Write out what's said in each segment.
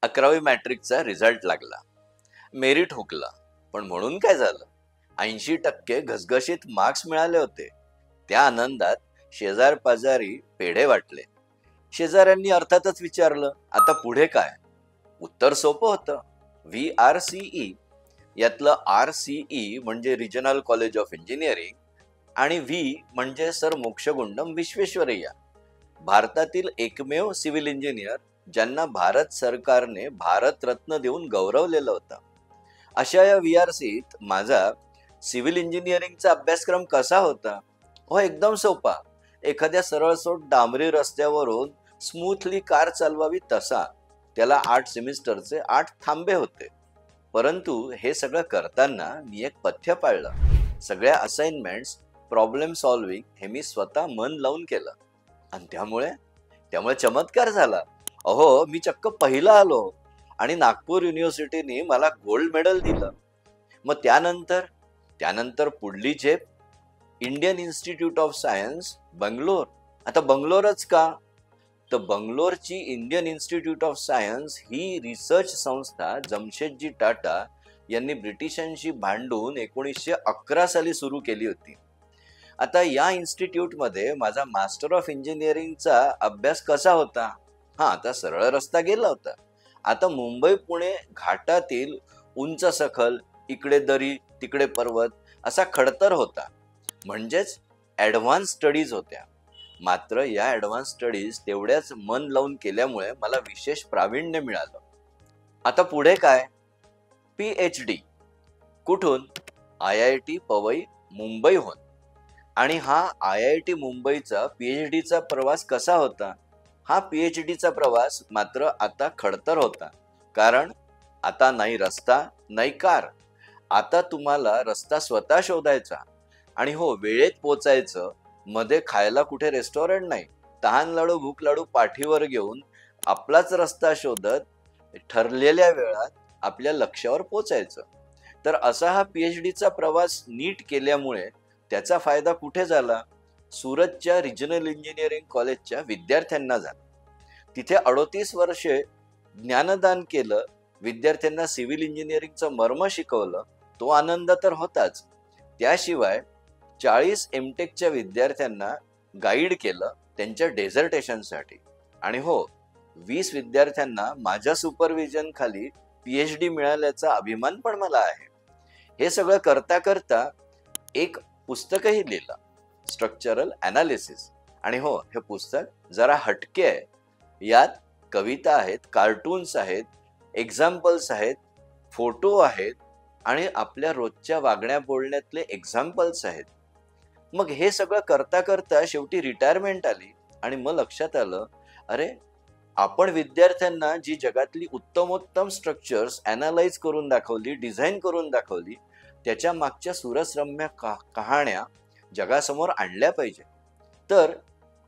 11वी मॅट्रिकचा result लागला. Merit हुकला. पण म्हणून काय झालं? 80% घसघशीत मार्क्स मिळाले होते. त्या आनंदात शेजार पाजारी पेढे वाटले. शेजाऱ्यांनी अर्थातच विचारलं, आता पुढे काय? उत्तर सोपं होतं. VRCE. यातलं RCE म्हणजे रिजनल कॉलेज ऑफ इंजिनिअरिंग आणि व्ही म्हणजे सर मोक्षगुंडम विश्वेश्वरय्या. भारतातील एकमेव सिव्हिल इंजिनियर ज्यांना भारत सरकारने भारतरत्न देऊन गौरवलेलं होतं. अशा या VRCत माझा सिव्हिल इंजिनिअरिंगचा अभ्यासक्रम कसा होता? हो, एकदम सोपा. एखाद्या सरळसोट डांबरी रस्त्यावरून स्मूथली कार चालवावी तसा. त्याला 8 सेमिस्टरचे 8 थांबे होते. परंतु हे सगळं करताना मी एक पथ्य पाळलं. सगळ्या असाइनमेंट्स, प्रॉब्लेम सॉल्व्हिंग हे मी स्वतः मन लावून केलं. आणि त्यामुळे चमत्कार झाला. अहो, मी चक्क पहिला आलो आणि नागपूर युनिव्हर्सिटीने मला गोल्ड मेडल दिलं. मग त्यानंतर पुढली झेप Indian institute of science Bangalore. आता बंगलोरच का? तर बंगलोरची इंडियन इन्स्टिट्यूट ऑफ सायन्स ही रिसर्च संस्था जमशेदजी टाटा यांनी ब्रिटिशांशी भांडून 1911 साली सुरू केली होती. आता या इन्स्टिट्यूटमध्ये माझा मास्टर ऑफ इंजिनिअरिंगचा अभ्यास कसा होता? आता सरळ रस्ता गेला होता. आता मुंबई पुणे घाटातील उंच सखल, इकडे दरी तिकडे पर्वत असा खडतर होता. म्हणजेच ॲडव्हान्स स्टडीज होत्या. मात्र या ॲडव्हान्स स्टडीज तेवढ्याच मन लावून केल्यामुळे मला विशेष प्रावीण्य मिळालं. आता पुढे काय? PhD. कुठून? IIT पवई मुंबईहून. आणि हा IIT मुंबईचा PhDचा प्रवास कसा होता? हा PhDचा प्रवास मात्र आता खडतर होता. कारण आता नाही रस्ता नाही कार. आता तुम्हाला रस्ता स्वतः शोधायचा. आणि हो, वेळेत पोचायचं. मध्ये खायला कुठे रेस्टॉरंट नाही. तहान लाडू भूक लाडू पाठीवर घेऊन आपलाच रस्ता शोधत ठरलेल्या वेळात आपल्या लक्ष्यावर पोचायचं. तर असा हा PhDचा प्रवास नीट केल्यामुळे त्याचा फायदा कुठे झाला? सुरतच्या रिजनल इंजिनिअरिंग कॉलेजच्या विद्यार्थ्यांना झाला. तिथे 38 वर्षे ज्ञानदान केलं. विद्यार्थ्यांना सिव्हिल इंजिनिअरिंगचं मर्म शिकवलं. तो आनंद तर होताच. त्याशिवाय 40 MTechच्या विद्यार्थ्यांना गाईड केलं त्यांच्या डेझर्टेशनसाठी. आणि हो, 20 विद्यार्थ्यांना माझ्या सुपरविजन खाली PhD मिळाल्याचा अभिमान पण मला आहे. हे सगळं करता करता एक पुस्तकही लिहिलं, स्ट्रक्चरल ॲनालिसिस. आणि हो, हे पुस्तक जरा हटके आहे. यात कविता आहेत, कार्टून्स आहेत, एक्झाम्पल्स आहेत, फोटो आहेत आणि आपल्या रोजच्या वागण्या बोलण्यातले एक्झाम्पल्स आहेत. मग हे सगळं करता करता शेवटी रिटायरमेंट आली आणि मग लक्षात आलं, अरे, आपण विद्यार्थ्यांना जी जगातली उत्तमोत्तम स्ट्रक्चर्स ॲनालाइज करून दाखवली, डिझाईन करून दाखवली, त्याच्या मागच्या सुरसरम्य कहाण्या जगासमोर आणल्या पाहिजे. तर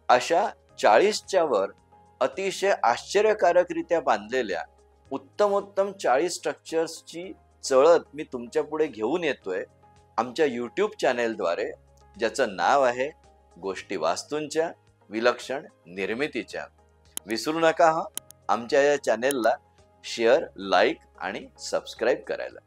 अशा 40च्या वर अतिशय आश्चर्यकारकरित्या बांधलेल्या उत्तमोत्तम 40 स्ट्रक्चर्सची चळत मी तुमच्या पुढे घेऊन येतोय आमच्या YouTube चॅनेलद्वारे, ज्याचं नाव आहे गोष्टी वास्तूंच्या विलक्षण निर्मितीच्या. विसरू नका आमच्या या चॅनेलला शेअर, लाईक आणि सबस्क्राईब करायला.